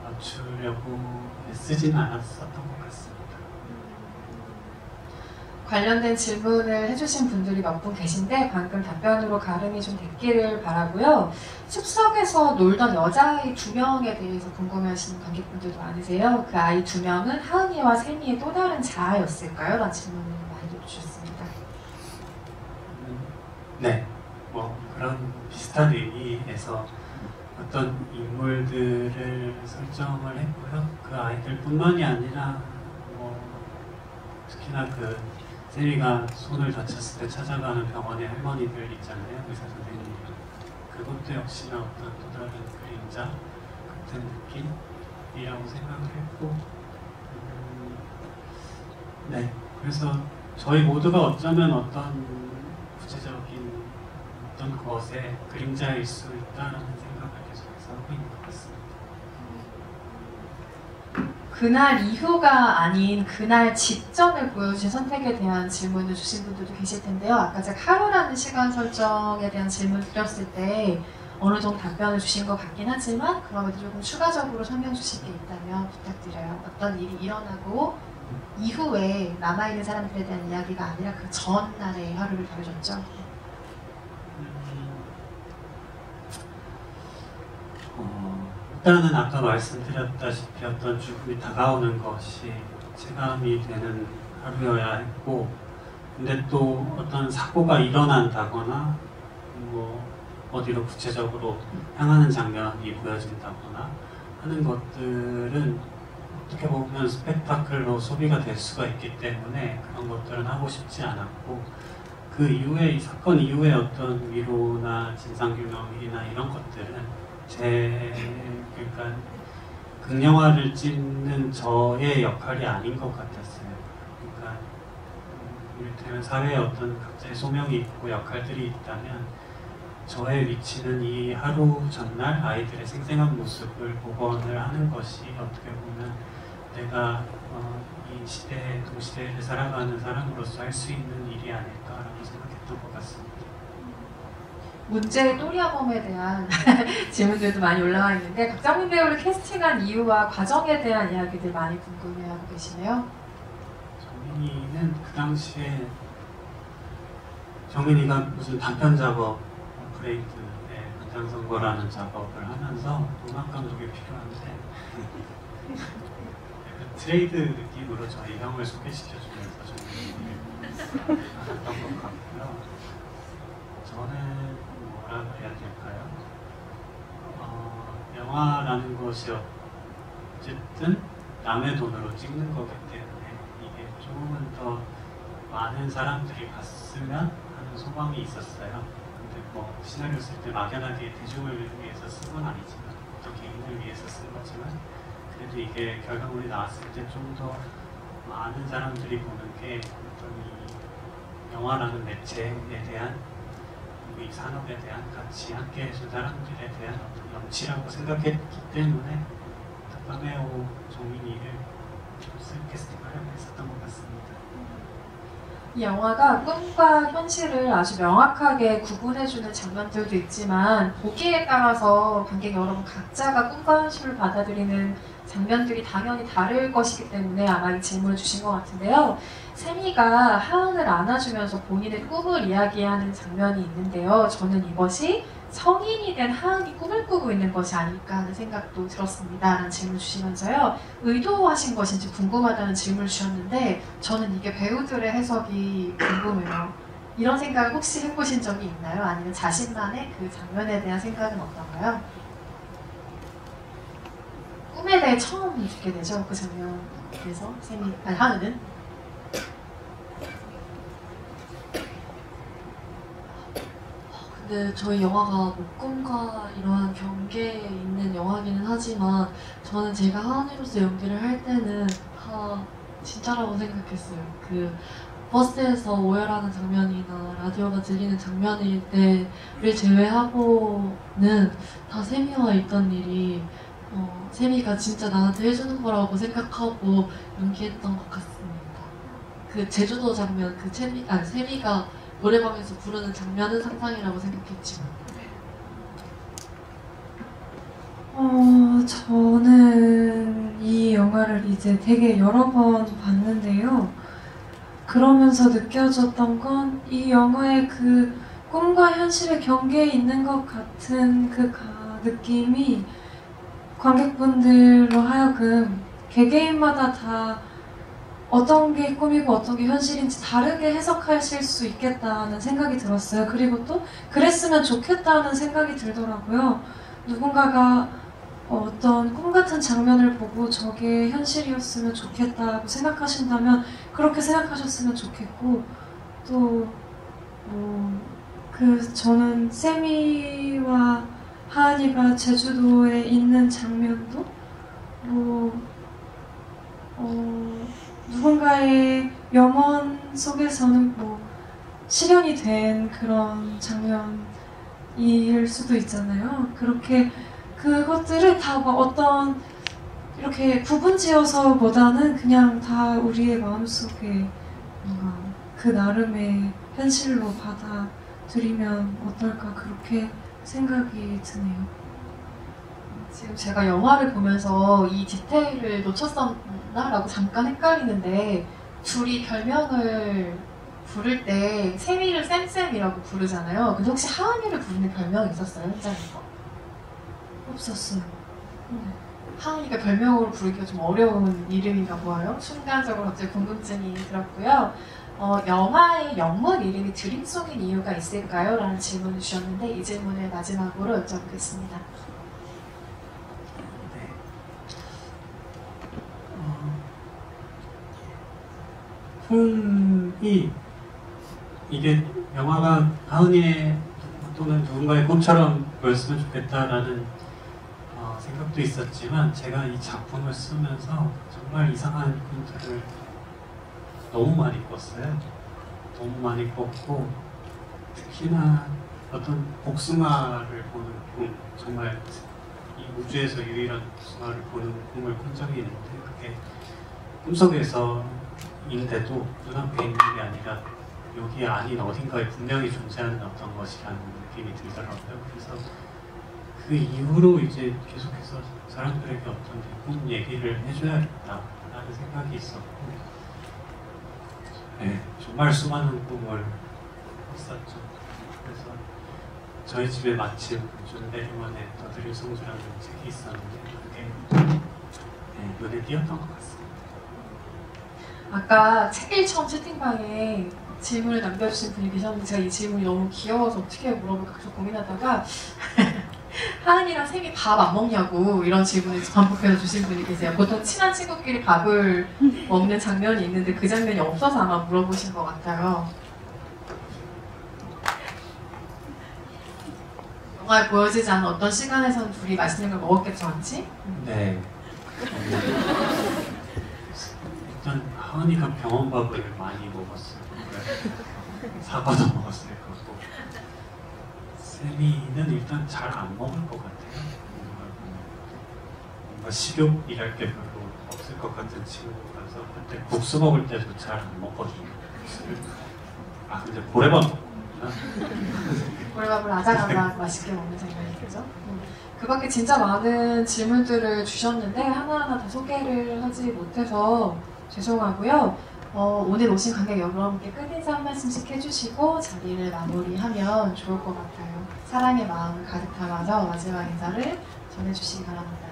맞추려고 쓰지는 않았었던 것 같습니다. 관련된 질문을 해주신 분들이 몇 분 계신데 방금 답변으로 가름이 좀 됐기를 바라고요. 숲속에서 놀던 여자아이 2명에 대해서 궁금해하시는 관객분들도 많으세요. 그 아이 2명은 하은이와 세미의 또 다른 자아였을까요? 라는 질문을 많이 주셨습니다. 네, 뭐 그런 비슷한 의미에서 어떤 인물들을 설정을 했고요. 그 아이들뿐만이 아니라 뭐 특히나 그 세미가 손을 다쳤을 때 찾아가는 병원의 할머니들 있잖아요. 의사 선생님. 그것도 역시나 어떤 또 다른 그림자 같은 느낌이라고 생각을 했고 네, 그래서 저희 모두가 어쩌면 어떤 구체적인 어떤 것의 그림자일 수 있다는 생각을 계속해서 하고 있는 것 같습니다. 그날 이후가 아닌 그날 직전을 보여주신 선택에 대한 질문을 주신 분들도 계실 텐데요. 아까 제가 하루라는 시간 설정에 대한 질문을 드렸을 때 어느 정도 답변을 주신 것 같긴 하지만 그럼에도 조금 추가적으로 설명 주실 게 있다면 부탁드려요. 어떤 일이 일어나고 이후에 남아있는 사람들에 대한 이야기가 아니라 그 전날의 하루를 다루셨죠. 일단은 아까 말씀드렸다시피 어떤 죽음이 다가오는 것이 체감이 되는 하루여야 했고 근데 또 어떤 사고가 일어난다거나 뭐 어디로 구체적으로 향하는 장면이 보여진다거나 하는 것들은 어떻게 보면 스펙타클로 소비가 될 수가 있기 때문에 그런 것들은 하고 싶지 않았고, 그 이후에 이 사건 이후에 어떤 위로나 진상규명이나 이런 것들은 그러니까 극영화를 찍는 저의 역할이 아닌 것 같았어요. 그러니까 이를테면 사회에 어떤 각자의 소명이 있고 역할들이 있다면 저의 위치는 이 하루 전날 아이들의 생생한 모습을 복원을 하는 것이 어떻게 보면 내가 이 시대, 동시대를 살아가는 사람으로서 할 수 있는 일이 아닐까라고 생각했던 것 같습니다. 문제의 또리아범에 대한 질문들도 많이 올라와 있는데, 박정민 배우를 캐스팅한 이유와 과정에 대한 이야기들 많이 궁금해하고 계시네요. 정민이는 그 당시에 정민이가 무슨 단편 작업, 브레이드의 연장선거라는 작업을 하면서 음악 감독이 필요한데 트레이드 느낌으로 저희 형을 소개시켜주면서 정민이를 알았던 것 같고요. 저는 뭐라 그래야 될까요? 영화라는 것이 어쨌든 남의 돈으로 찍는 거기 때문에 이게 조금은 더 많은 사람들이 봤으면 하는 소망이 있었어요. 근데 뭐 시나리오 쓸 때 막연하게 대중을 위해서 쓴 건 아니지만, 또 개인을 위해서 쓴 거지만, 그래도 이게 결과물이 나왔을 때 좀 더 많은 사람들이 보는 게 어떤 이 영화라는 매체에 대한, 이 산업에 대한 같이 함께 해준 사람들에 대한 어떤 염치라고 생각했기 때문에 카메오 정민이를 쓸 캐스팅을 했었던 것 같습니다. 이 영화가 꿈과 현실을 아주 명확하게 구분해주는 장면들도 있지만, 보기에 따라서 관객 여러분 각자가 꿈과 현실을 받아들이는 장면들이 당연히 다를 것이기 때문에 아마 이 질문을 주신 것 같은데요. 세미가 하은을 안아주면서 본인의 꿈을 이야기하는 장면이 있는데요. 저는 이것이 성인이 된 하은이 꿈을 꾸고 있는 것이 아닐까 하는 생각도 들었습니다. 라는 질문 주시면서요. 의도하신 것인지 궁금하다는 질문을 주셨는데, 저는 이게 배우들의 해석이 궁금해요. 이런 생각을 혹시 해보신 적이 있나요? 아니면 자신만의 그 장면에 대한 생각은 어떤가요? 꿈에 대해 처음 듣게 되죠. 그 장면에서 하은은. 근데 저희 영화가 뭐 꿈과 이러한 경계에 있는 영화기는 하지만, 저는 제가 하은이로서 연기를 할 때는 다 진짜라고 생각했어요. 그 버스에서 오열하는 장면이나 라디오가 들리는 장면일 때를 제외하고는 다 세미와 있던 일이 세미가 진짜 나한테 해주는 거라고 생각하고 연기했던 것 같습니다. 그 제주도 장면, 그 세미가 노래방에서 부르는 장면은 상상이라고 생각했지만. 저는 이 영화를 이제 되게 여러 번 봤는데요. 그러면서 느껴졌던 건 이 영화의 그 꿈과 현실의 경계에 있는 것 같은 그 느낌이 관객분들로 하여금 개개인마다 다 어떤 게 꿈이고 어떤 게 현실인지 다르게 해석하실 수 있겠다는 생각이 들었어요. 그리고 또 그랬으면 좋겠다는 생각이 들더라고요. 누군가가 어떤 꿈 같은 장면을 보고 저게 현실이었으면 좋겠다고 생각하신다면 그렇게 생각하셨으면 좋겠고, 또 저는 세미와 하은이가 제주도에 있는 장면도 누군가의 염원 속에서는 실현이 된 그런 장면일 수도 있잖아요. 그렇게 그것들을 다 어떤 이렇게 구분지어서 보다는 그냥 다 우리의 마음속에 뭔가 그 나름의 현실로 받아들이면 어떨까, 그렇게 생각이 드네요. 지금 제가 영화를 보면서 이 디테일을 놓쳤었나라고 잠깐 헷갈리는데, 둘이 별명을 부를 때 세미를 쌤쌤이라고 부르잖아요. 근데 혹시 하은이를 부르는 별명이 있었어요, 현장에서? 없었어요. 하은이가 별명으로 부르기가 좀 어려운 이름인가 보아요. 순간적으로 갑자기 궁금증이 들었고요. 영화의 영문 이름이 드림송인 이유가 있을까요? 라는 질문을 주셨는데, 이 질문을 마지막으로 여쭤보겠습니다. 네. 작품이 이게 영화가 하은이의 또는 누군가의 꿈처럼 보였으면 좋겠다라는 생각도 있었지만 제가 이 작품을 쓰면서 정말 이상한 꿈들을 너무 많이 꿨어요. 너무 많이 꿨고 특히나 어떤 복숭아를 보는 꿈, 정말 이 우주에서 유일한 복숭아를 보는 꿈을 꾼 적이 있는데 그게 꿈속에서인데도 눈앞에 있는 게 아니라 여기 아닌 어딘가에 분명히 존재하는 어떤 것이라는 느낌이 들더라고요. 그래서 그 이후로 이제 계속해서 사람들에게 어떤 꿈 얘기를 해줘야겠다라는 생각이 있었고 네, 정말 수많은 꿈을 꿨었죠. 그래서 저희 집에 마침 존 베리먼의 더드릴 성주라는 책이 있었는데 그게 눈에 띄었던 것 같습니다. 아까 책 처음 채팅방에 질문을 남겨주신 분이 계셨는데 제가 이 질문이 너무 귀여워서 어떻게 물어볼까 계속 고민하다가 하은이랑 샘이 밥 안 먹냐고 이런 질문을 반복해서 주신 분이 계세요. 보통 친한 친구끼리 밥을 먹는 장면이 있는데 그 장면이 없어서 아마 물어보신 것 같아요. 영화에 보여지지 않은 어떤 시간에선 둘이 맛있는 걸 먹었겠죠, 않지? 네. 일단 하은이가 병원밥을 많이 먹었어요. 사과도 먹었을 거고 세미는 일단 잘 안 먹을 것 같아요. 뭔가 식욕이랄 게 별로 없을 것 같은 친구라서 그때 국수 먹을 때도 잘 안 먹거든요. 아 근데 고래밥 먹구나. 고래밥을 아삭아삭 맛있게 먹는 장면이겠죠. 그 밖에 진짜 많은 질문들을 주셨는데 하나하나 다 소개를 하지 못해서 죄송하고요. 오늘 오신 관객 여러분께 끝인사 한 말씀씩 해주시고 자리를 마무리하면 좋을 것 같아요. 사랑의 마음을 가득 담아서 마지막 인사를 전해주시기 바랍니다.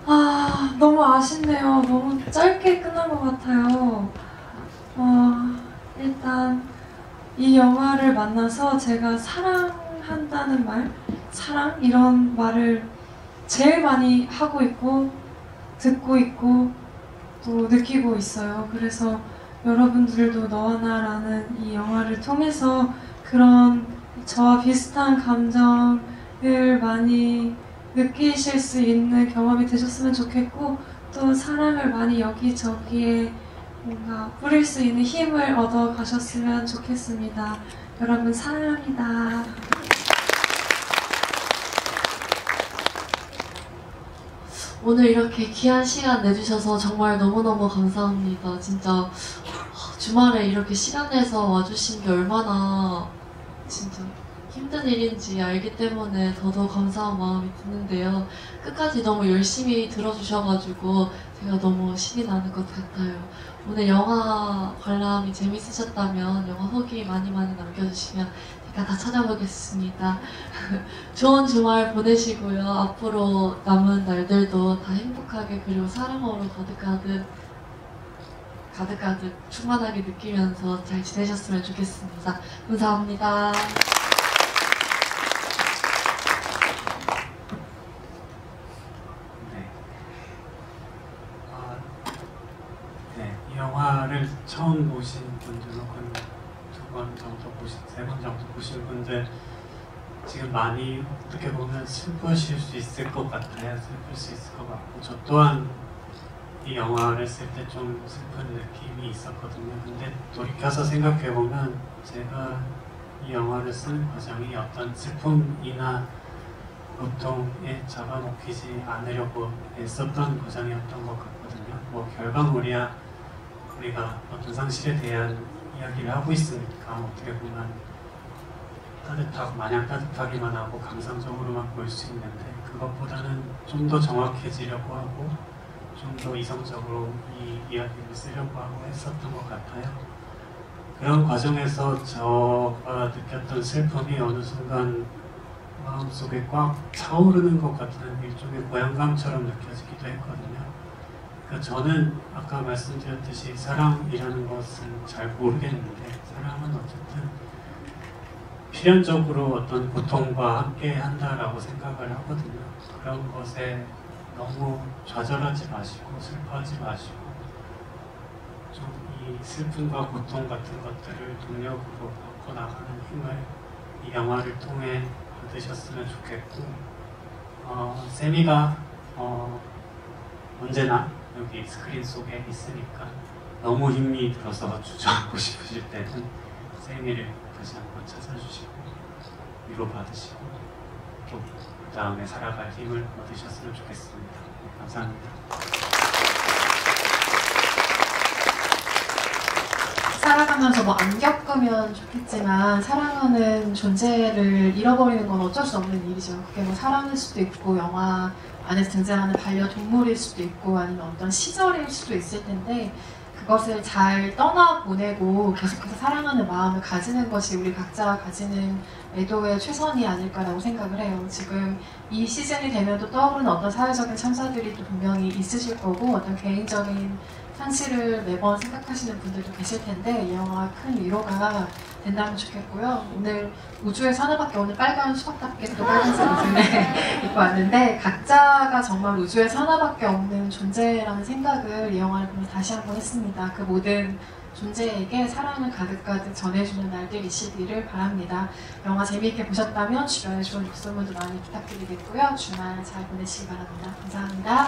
아, 너무 아쉽네요. 너무 짧게 끝난 것 같아요. 일단 이 영화를 만나서 제가 사랑한다는 말, 사랑 이런 말을 제일 많이 하고 있고 듣고 있고 또 느끼고 있어요. 그래서 여러분들도 너와 나라는 이 영화를 통해서 그런 저와 비슷한 감정을 많이 느끼실 수 있는 경험이 되셨으면 좋겠고 또 사랑을 많이 여기저기에 뭔가 뿌릴 수 있는 힘을 얻어 가셨으면 좋겠습니다. 여러분 사랑합니다. 오늘 이렇게 귀한 시간 내주셔서 정말 너무너무 감사합니다. 진짜 주말에 이렇게 시간 내서 와주신 게 얼마나 진짜 힘든 일인지 알기 때문에 더더욱 감사한 마음이 드는데요. 끝까지 너무 열심히 들어주셔가지고 제가 너무 신이 나는 것 같아요. 오늘 영화 관람이 재밌으셨다면 영화 후기 많이 남겨주시면 제가 다 찾아보겠습니다. 좋은 주말 보내시고요. 앞으로 남은 날들도 다 행복하게 그리고 사랑으로 가득 충만하게 느끼면서 잘 지내셨으면 좋겠습니다. 감사합니다. 이 영화를 처음 보신 분들 혹은 세 번 정도 보신 분들 지금 많이 어떻게 보면 슬프실 수 있을 것 같아요. 슬플 수 있을 것 같고 저 또한 이 영화를 쓸 때 좀 슬픈 느낌이 있었거든요. 근데 돌이켜서 생각해보면 제가 이 영화를 쓰는 과정이 어떤 슬픔이나 고통에 잡아먹히지 않으려고 애썼던 과정이었던 것 같거든요. 뭐 결과물이야 우리가 어떤 상실에 대한 이야기를 하고 있으니까 어떻게 보면 따뜻하고 마냥 따뜻하기만 하고 감상적으로만 보일 수 있는데 그것보다는 좀 더 정확해지려고 하고 좀 더 이성적으로 이 이야기를 쓰려고 하고 했었던 것 같아요. 그런 과정에서 저가 느꼈던 슬픔이 어느 순간 마음속에 꽉 차오르는 것 같은 일종의 고향감처럼 느껴지기도 했거든요. 그러니까 저는 아까 말씀드렸듯이 사랑이라는 것은 잘 모르겠는데 사랑은 어쨌든 필연적으로 어떤 고통과 함께 한다라고 생각을 하거든요. 그런 것에 너무 좌절하지 마시고 슬퍼하지 마시고 좀 이 슬픔과 고통 같은 것들을 동력으로 바꿔 나가는 힘을 이 영화를 통해 받으셨으면 좋겠고 세미가 언제나 여기 스크린 속에 있으니까 너무 힘이 들어서 주저앉고 싶으실 때는 세미를 다시 한번 찾아주시고 위로받으시고 또 그 다음에 살아갈 힘을 얻으셨으면 좋겠습니다. 감사합니다. 살아가면서 뭐 안 겪으면 좋겠지만 사랑하는 존재를 잃어버리는 건 어쩔 수 없는 일이죠. 그게 뭐 사람일 수도 있고 영화 안에서 등장하는 반려동물일 수도 있고 아니면 어떤 시절일 수도 있을 텐데 그것을 잘 떠나보내고 계속해서 사랑하는 마음을 가지는 것이 우리 각자가 가지는 애도의 최선이 아닐까라고 생각을 해요. 지금 이 시즌이 되면 또 떠오르는 어떤 사회적인 참사들이 또 분명히 있으실 거고 어떤 개인적인 현실을 매번 생각하시는 분들도 계실 텐데 이 영화가 큰 위로가 된다면 좋겠고요. 오늘 우주에서 하나밖에 오늘 빨간 수박답게 또 빨간색 옷을 입고 왔는데 각자가 정말 우주에서 하나밖에 없는 존재라는 생각을 이 영화를 보면서 다시 한번 했습니다. 그 모든 존재에게 사랑을 가득가득 전해주는 날들 있으기를 바랍니다. 영화 재미있게 보셨다면 주변에 좋은 입소문도 많이 부탁드리겠고요. 주말 잘 보내시기 바랍니다. 감사합니다.